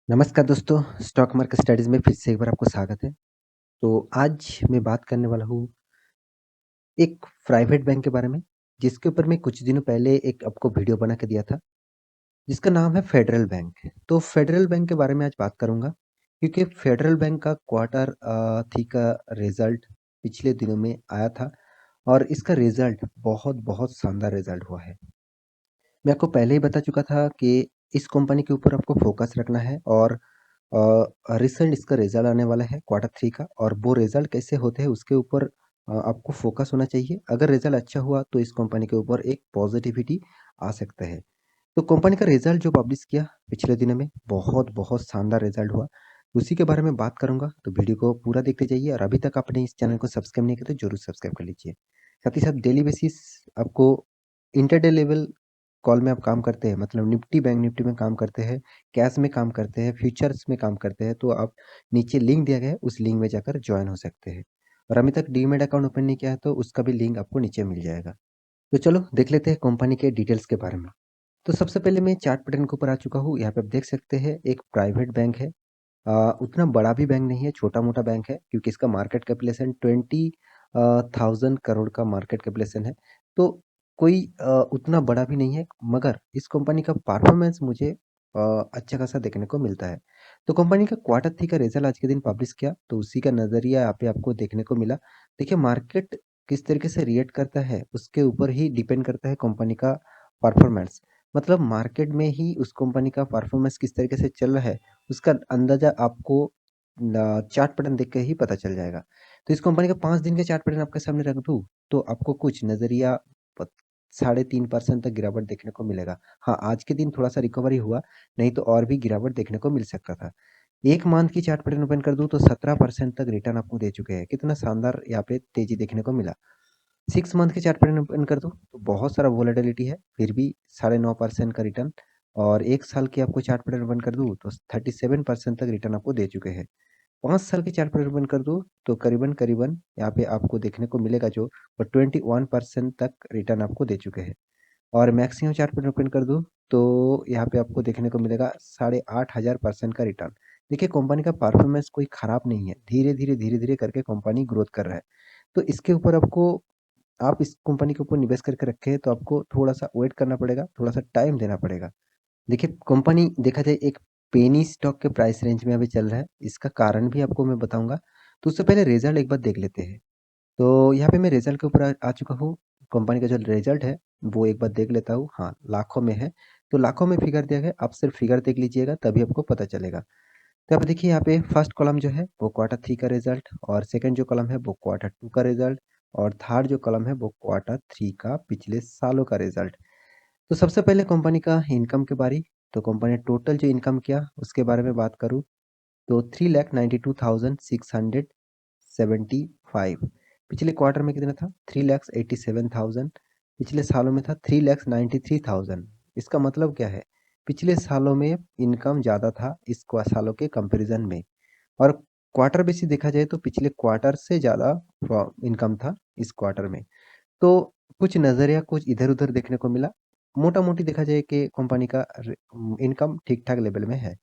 नमस्कार दोस्तों, stock market studies में फिर से एक बार आपको स्वागत है। तो आज मैं बात करने वाला हूँ एक प्राइवेट बैंक के बारे में, जिसके ऊपर मैं कुछ दिनों पहले एक आपको वीडियो बना के दिया था, जिसका नाम है फेडरल बैंक। तो फेडरल बैंक के बारे में आज बात करूँगा, क्योंकि फेडरल बैंक का क्वार्टर थ्री का रिज़ल्ट पिछले दिनों में आया था और इसका रिज़ल्ट बहुत शानदार रिज़ल्ट हुआ है। मैं आपको पहले ही बता चुका था कि इस कंपनी के ऊपर आपको फ़ोकस रखना है और रिसेंट इसका रिज़ल्ट आने वाला है क्वार्टर थ्री का और वो रिज़ल्ट कैसे होते हैं उसके ऊपर आपको फ़ोकस होना चाहिए। अगर रिज़ल्ट अच्छा हुआ तो इस कंपनी के ऊपर एक पॉज़िटिविटी आ सकता है। तो कंपनी का रिज़ल्ट जो पब्लिश किया पिछले दिनों में बहुत शानदार रिज़ल्ट हुआ। उसी के बारे में बात करूँगा, तो वीडियो को पूरा देखते जाइए और अभी तक आपने इस चैनल को सब्सक्राइब नहीं किया तो ज़रूर सब्सक्राइब कर लीजिए। साथ ही साथ डेली बेसिस आपको इंटरडे लेवल कॉल में आप काम करते हैं, मतलब निफ्टी बैंक निफ्टी में काम करते हैं, कैश में काम करते हैं, फ्यूचर्स में काम करते हैं, तो आप नीचे लिंक दिया गया है, उस लिंक में जाकर जॉइन हो सकते हैं। और अभी तक डीमैट अकाउंट ओपन नहीं किया है तो उसका भी लिंक आपको नीचे मिल जाएगा। तो चलो देख लेते हैं कंपनी के डिटेल्स के बारे में। तो सबसे पहले मैं चार्ट पैटर्न के ऊपर आ चुका हूँ। यहाँ पे आप देख सकते हैं एक प्राइवेट बैंक है। उतना बड़ा भी बैंक नहीं है, छोटा-मोटा बैंक है क्योंकि इसका मार्केट कैपिटलाइज़ेशन 20,000 करोड़ का मार्केट कैपिटलाइज़ेशन है। तो कोई उतना बड़ा भी नहीं है, मगर इस कंपनी का परफॉर्मेंस मुझे अच्छा खासा देखने को मिलता है। तो कंपनी का क्वार्टर थ्री का रिज़ल्ट आज के दिन पब्लिश किया, तो उसी का नज़रिया यहाँ पे आपको देखने को मिला। देखिए मार्केट किस तरीके से रिएक्ट करता है, उसके ऊपर ही डिपेंड करता है कंपनी का परफॉर्मेंस। मतलब मार्केट में ही उस कंपनी का परफॉर्मेंस किस तरीके से चल रहा है उसका अंदाज़ा आपको चार्ट पैटर्न देख के ही पता चल जाएगा। तो इस कंपनी का 5 दिन का चार्ट पैटर्न आपके सामने रख दूँ, तो आपको कुछ नज़रिया प 3.5% तक गिरावट देखने को मिलेगा। हाँ, आज के दिन थोड़ा-सा रिकवरी हुआ, नहीं तो और भी गिरावट देखने को मिल सकता था। 1 मंथ की चार्ट पैटर्न ओपन कर दूँ तो 17% तक रिटर्न आपको दे चुके हैं। कितना शानदार यहाँ पे तेज़ी देखने को मिला। 6 मंथ के चार्ट पैटर्न ओपन कर दूँ, तो बहुत सारा वोलेटिलिटी है, फिर भी 9.5% का रिटर्न और 1 साल की आपको चार्ट पैटर्न ओपन कर दूँ, तो 37% तक रिटर्न आपको दे चुके हैं। 5 साल के चार्ट पैटर्न ओपन कर दूँ, तो करीबन-करीबन यहाँ पे आपको देखने को मिलेगा जो वो 21% तक रिटर्न आपको दे चुके हैं। और मैक्सिमम चार्ट पैटर्न ओपन कर दूँ, तो यहाँ पे आपको देखने को मिलेगा 8,500% का रिटर्न। देखिए कंपनी का परफॉर्मेंस कोई खराब नहीं है, धीरे-धीरे करके कंपनी ग्रोथ कर रहा है। तो इसके ऊपर आपको आप इस कंपनी के ऊपर निवेश करके रखे हैं तो आपको थोड़ा-सा वेट करना पड़ेगा, थोड़ा-सा टाइम देना पड़ेगा। देखिए कंपनी देखा जाए एक पेनी स्टॉक के प्राइस रेंज में अभी चल रहा है, इसका कारण भी आपको मैं बताऊँगा। तो उससे पहले रिज़ल्ट एक बार देख लेते हैं। तो यहाँ पे मैं रिज़ल्ट के ऊपर आ चुका हूँ। कंपनी का जो रिज़ल्ट है वो एक बार देख लेता हूँ। हाँ, लाखों में है। तो लाखों में फिगर दिया गया है, आप सिर्फ फिगर देख लीजिएगा तभी आपको पता चलेगा। तो आप देखिए यहाँ पे फर्स्ट कॉलम जो है वो क्वार्टर थ्री का रिजल्ट और सेकंड जो कॉलम है वो क्वार्टर टू का रिजल्ट और थर्ड जो कॉलम है वो क्वार्टर थ्री का पिछले सालों का रिजल्ट। तो सबसे पहले कंपनी का इनकम के बारे, तो कंपनी ने टोटल जो इनकम किया उसके बारे में बात करूँ तो 3,92,675। पिछले क्वार्टर में कितना था 3,87,000। पिछले सालों में था 3,93,000। इसका मतलब क्या है, पिछले सालों में इनकम ज़्यादा था इस सालों के कंपैरिजन में। और क्वार्टर बेसिस देखा जाए तो पिछले क्वार्टर से ज़्यादा इनकम था इस क्वार्टर में। तो कुछ नज़रिया कुछ इधर-उधर देखने को मिला। मोटा-मोटी देखा जाए कि कंपनी का इनकम ठीक-ठाक लेवल में है।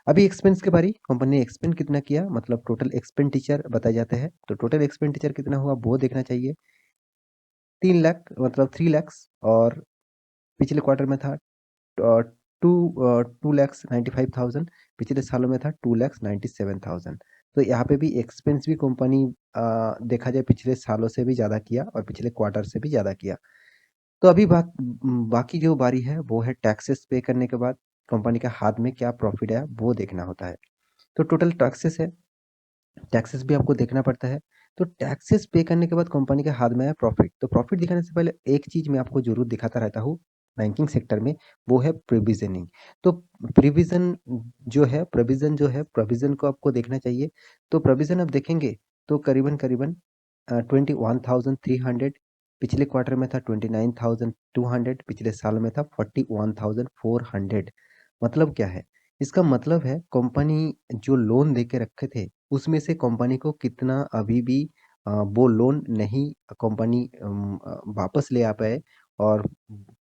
अभी एक्सपेंस के बारी, कंपनी ने एक्सपेंड कितना किया, मतलब टोटल एक्सपेंडिचर बताए जाते हैं, तो टोटल एक्सपेंडिचर कितना हुआ वो देखना चाहिए। 3 लाख मतलब 3 लैक्स और पिछले क्वार्टर में था अ, 2,95,000। पिछले सालों में था 2,97,000। तो यहाँ पे भी एक्सपेंस भी कंपनी देखा जाए पिछले सालों से भी ज़्यादा किया और पिछले क्वार्टर से भी ज़्यादा किया। तो अभी बाकी जो बारी है वो है टैक्सेस पे करने के बाद कंपनी के हाथ में क्या प्रॉफिट है वो देखना होता है। तो टोटल टैक्सेस है, टैक्सेस भी आपको देखना पड़ता है। तो टैक्सेस पे करने के बाद कंपनी के हाथ में है प्रॉफिट। तो प्रॉफिट दिखाने से पहले एक चीज़ मैं आपको ज़रूर दिखाता रहता हूँ बैंकिंग सेक्टर में, वो है प्रोविज़निंग। तो प्रोविज़न को आपको देखना चाहिए। तो प्रोविज़न आप देखेंगे तो करीबन-करीबन 21,300। पिछले क्वार्टर में था 29,200। पिछले साल में था 41,400। मतलब क्या है? इसका मतलब है कंपनी जो लोन दे के रखे थे उसमें से कंपनी को कितना अभी भी वो लोन नहीं कंपनी वापस ले आ पाए और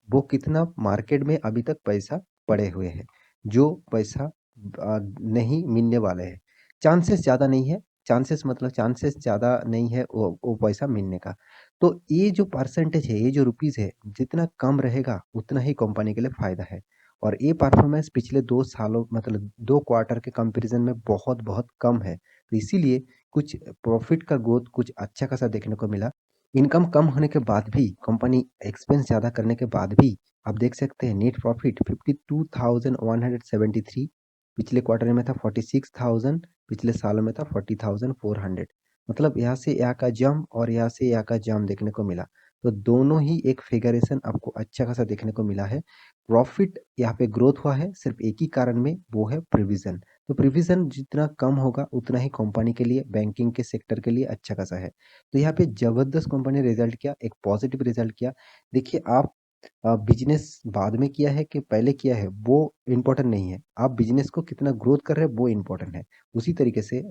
वो कितना मार्केट में अभी तक पैसा पड़े हुए हैं। जो पैसा नहीं मिलने वाले हैं। चांसेस ज़्यादा नहीं है, चांसेस मतलब चांसेस ज़्यादा नहीं है वो पैसा मिलने का। तो ये जो परसेंटेज है, ये जो रुपीज़ है, जितना कम रहेगा उतना ही कंपनी के लिए फ़ायदा है। और ये परफॉर्मेंस पिछले 2 सालों मतलब 2 क्वार्टर के कंपैरिज़न में बहुत-बहुत कम है। तो इसीलिए कुछ प्रॉफ़िट का ग्रोथ कुछ अच्छा खासा देखने को मिला। इनकम कम होने के बाद भी, कंपनी एक्सपेंस ज़्यादा करने के बाद भी आप देख सकते हैं नेट प्रॉफ़िट 52,173, पिछले क्वार्टर में था 46,000, पिछले साल में था 40,400। मतलब यहाँ से यहाँ का जंप और यहाँ से यहाँ का जंप देखने को मिला। तो दोनों ही एक फिगरेशन आपको अच्छा खासा देखने को मिला है। प्रॉफ़िट यहाँ पे ग्रोथ हुआ है सिर्फ़ एक ही कारण में, वो है प्रोविज़न। तो प्रोविज़न जितना कम होगा उतना ही कंपनी के लिए, बैंकिंग के सेक्टर के लिए अच्छा खासा है। तो यहाँ पे ज़बरदस्त कंपनी ने रिज़ल्ट किया, एक पॉज़िटिव रिज़ल्ट किया। देखिए आप बिज़नेस बाद में किया है कि पहले किया है, वो इम्पोर्टेंट नहीं है। आप बिज़नेस को कितना ग्रोथ कर रहे हैं, वो इम्पोर्टेंट है। उसी तरीके से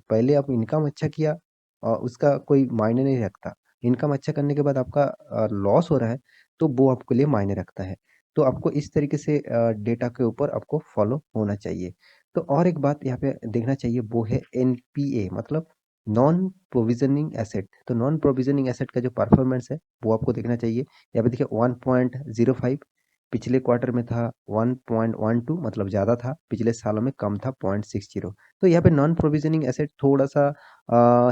पहले आप इनकम अच्छा किया, उसका कोई मायने नहीं रखता। इनकम अच्छा करने के बाद आपका लॉस हो रहा है, तो वो आपके लिए मायने रखता है। तो आपको इस तरीके से डेटा के ऊपर आपको फ़ॉलो होना चाहिए। तो और एक बात यहाँ पे देखना चाहिए, वो है एनपीए मतलब नॉन प्रोविज़निंग एसेट। तो नॉन प्रोविज़निंग एसेट का जो परफ़ॉर्मेंस है, वो आपको देखना चाहिए। यहाँ पे देखिए 1.05, पिछले क्वार्टर में था 1.12, मतलब ज़्यादा था, पिछले सालों में कम था 0.60। तो यहाँ पे नॉन प्रोविज़निंग एसेट थोड़ा-सा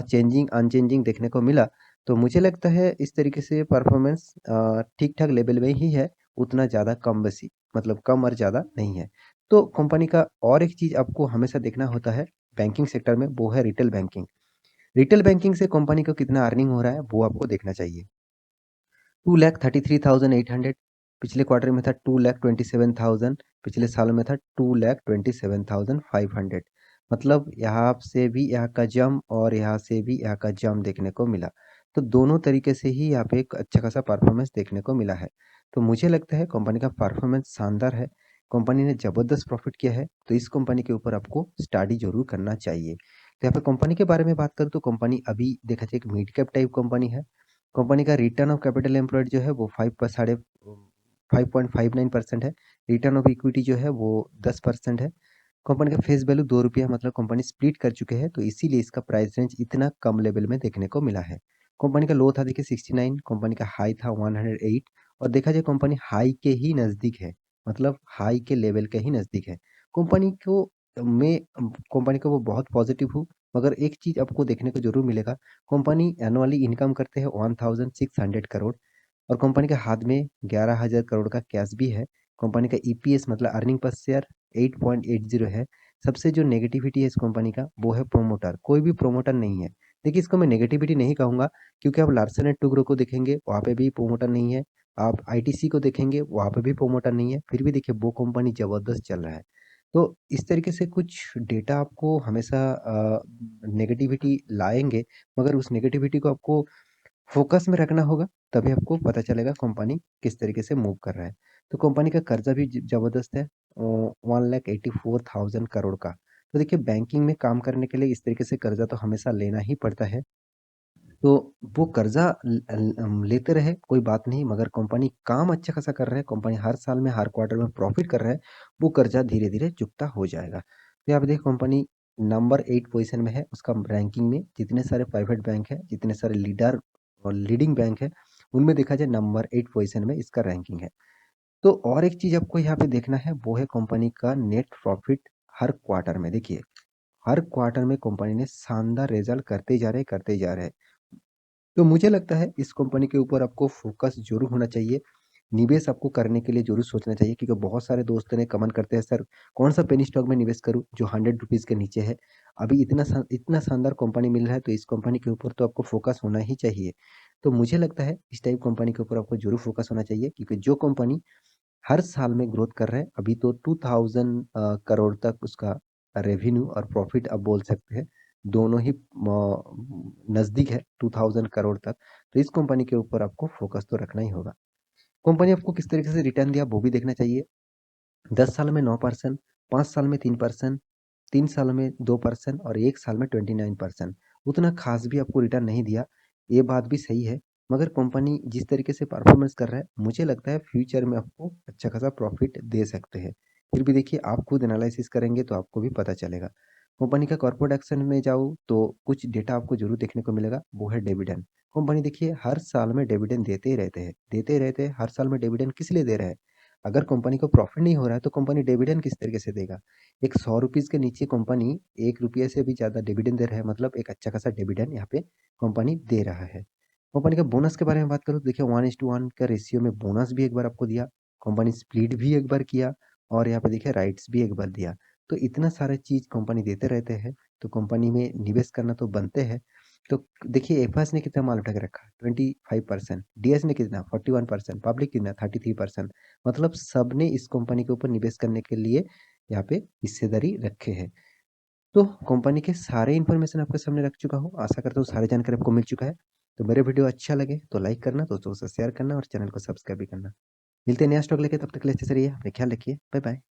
चेंजिंग अनचेंजिंग देखने को मिला। तो मुझे लगता है इस तरीके से परफ़ॉर्मेंस ठीक-ठाक लेवल में ही है, उतना ज़्यादा कम-बेशी, मतलब कम और ज़्यादा नहीं है। तो कंपनी का और एक चीज़ आपको हमेशा देखना होता है बैंकिंग सेक्टर में, वो है रिटेल बैंकिंग। रिटेल बैंकिंग से कंपनी को कितना अर्निंग हो रहा है, वो आपको देखना चाहिए। 2,33,800, पिछले क्वार्टर में था 2,27,000, पिछले साल में था 2,27,500। मतलब यहाँ से भी यहाँ का जंप और यहाँ से भी यहाँ का जंप देखने को मिला। तो दोनों तरीके से ही यहाँ पे एक अच्छा खासा परफॉर्मेंस देखने को मिला है। तो मुझे लगता है कंपनी का परफॉर्मेंस शानदार है। कंपनी ने ज़बरदस्त प्रॉफिट किया है, तो इस कंपनी के ऊपर आपको स्टडी ज़रूर करना चाहिए। तो यहाँ पे कंपनी के बारे में बात करूँ तो कंपनी अभी देखा जाए एक मिड कैप टाइप कंपनी है। कंपनी का रिटर्न ऑफ कैपिटल एम्प्लॉयड जो है वो 5.59% है। रिटर्न ऑफ इक्विटी जो है वो 10% है। कंपनी का फेस वैल्यू ₹2 मतलब कंपनी स्प्लिट कर चुके हैं, तो इसीलिए इसका प्राइस रेंज इतना कम लेवल में देखने को मिला है। कंपनी का लो था देखिए 69, कंपनी का हाई था 108, और देखा जाए कंपनी हाई के ही नज़दीक है, मतलब हाई के लेवल के ही नज़दीक है। कंपनी को मैं कंपनी को वो बहुत पॉजिटिव हूँ, मगर एक चीज़ आपको देखने को ज़रूर मिलेगा, कंपनी एनुअली इनकम करते हैं 1600 करोड़, और कंपनी के हाथ में 11,000 करोड़ का कैश भी है। कंपनी का ईपीएस मतलब अर्निंग पर शेयर 8.80 है। सबसे जो नेगेटिविटी है इस कंपनी का, वो है प्रोमोटर, कोई भी प्रोमोटर नहीं है। देखिए इसको मैं नेगेटिविटी नहीं कहूँगा, क्योंकि आप लार्सन एंड टुब्रो को देखेंगे, वहाँ पे भी प्रोमोटर नहीं है। आप आईटीसी को देखेंगे, वहाँ पे भी प्रोमोटर नहीं है, फिर भी देखिए वो कंपनी ज़बरदस्त चल रहा है। तो इस तरीके से कुछ डेटा आपको हमेशा नेगेटिविटी लाएँगे, मगर उस नेगेटिविटी को आपको फ़ोकस में रखना होगा, तभी आपको पता चलेगा कंपनी किस तरीके से मूव कर रहा है। तो कंपनी का कर्ज़ा भी ज़बरदस्त है, 1,84,000 करोड़ का। तो देखिए बैंकिंग में काम करने के लिए इस तरीके से कर्ज़ा तो हमेशा लेना ही पड़ता है। तो वो कर्ज़ा लेते रहे कोई बात नहीं, मगर कंपनी काम अच्छा खासा कर रहा है, कंपनी हर साल में हर क्वार्टर में प्रॉफ़िट कर रहा है, वो कर्ज़ा धीरे-धीरे चुकता हो जाएगा। तो यहाँ पे देखिए कंपनी नंबर 8 पोज़ीशन में है, उसका रैंकिंग में जितने सारे प्राइवेट बैंक हैं, जितने सारे लीडर और लीडिंग बैंक है, उनमें देखा जाए नंबर 8 पोज़ीशन में इसका रैंकिंग है। तो और एक चीज़ आपको यहाँ पे देखना है, वो है कंपनी का नेट प्रॉफ़िट हर क्वार्टर में। देखिए, हर क्वार्टर में कंपनी ने शानदार रिज़ल्ट करते जा रहे हैं, करते जा रहे हैं। तो मुझे लगता है इस कंपनी के ऊपर आपको फ़ोकस ज़रूर होना चाहिए। निवेश आपको करने के लिए ज़रूर सोचना चाहिए, क्योंकि बहुत सारे दोस्त ने कमेंट करते हैं, सर कौन-सा पेनी स्टॉक में निवेश करूँ जो ₹100 के नीचे है। अभी इतना शानदार कंपनी मिल रहा है, तो इस कंपनी के ऊपर तो आपको फ़ोकस होना ही चाहिए। तो मुझे लगता है इस टाइप कंपनी के ऊपर आपको ज़रूर फ़ोकस होना चाहिए, क्योंकि जो कंपनी हर साल में ग्रोथ कर रहा है, अभी तो 2000 करोड़ तक उसका रेवेन्यू और प्रॉफ़िट आप बोल सकते हैं। दोनों ही नज़दीक है 2000 करोड़ तक। तो इस कंपनी के ऊपर आपको फ़ोकस तो रखना ही होगा। कंपनी आपको किस तरीके से रिटर्न दिया, वो भी देखना चाहिए। 10 साल में 9%, 5 साल में 3%, 3 साल में 2% और 1 साल में 29%। उतना ख़ास भी आपको रिटर्न नहीं दिया, ये बात भी सही है। मगर कंपनी जिस तरीके से परफ़ॉर्मेंस कर रहा है, मुझे लगता है फ्यूचर में आपको अच्छा खासा प्रॉफ़िट दे सकते हैं। फिर भी देखिए आप खुद एनालिसिस करेंगे तो आपको भी पता चलेगा। कंपनी का कॉर्पोरेट एक्शन में जाऊँ तो कुछ डेटा आपको ज़रूर देखने को मिलेगा, वो है डिविडेंड। कंपनी देखिए हर साल में डिविडेंड देते ही रहते हैं, हर साल में डिविडेंड किस लिए दे रहा है? अगर कंपनी को प्रॉफ़िट नहीं हो रहा है तो कंपनी डिविडेंड किस तरीके से देगा? एक ₹100 के नीचे कंपनी ₹1 से भी ज़्यादा डिविडेंड दे रहा है, मतलब एक अच्छा खासा डिविडेंड यहाँ पे कंपनी दे रहा है। कंपनी का बोनस के बारे में बात करूँ तो देखिए 1:1 का रेशियो में बोनस भी एक बार आपको दिया, कंपनी स्प्लिट भी एक बार किया और यहाँ पे देखिए राइट्स भी एक बार दिया। तो इतना सारा चीज़ कंपनी देते रहते हैं, तो कंपनी में निवेश करना तो बनते हैं। तो देखिए एफएस ने कितना माल उठा के रखा, 25%, डीएस ने कितना 41%, पब्लिक कितना 33%, मतलब सबने इस कंपनी के ऊपर निवेश करने के लिए यहाँ पे हिस्सेदारी रखे हैं। तो कंपनी के सारे इन्फॉर्मेशन आपके सामने रख चुका हूँ, आशा करता हूँ सारी जानकारी आपको मिल चुका है। तो मेरे वीडियो अच्छा लगे तो लाइक करना, दोस्तों से शेयर करना और चैनल को सब्सक्राइब भी करना। मिलते हैं नया स्टॉक लेके, तब तक के लिए अच्छे से रहिए, अपना ख्याल रखिए, बाय बाय।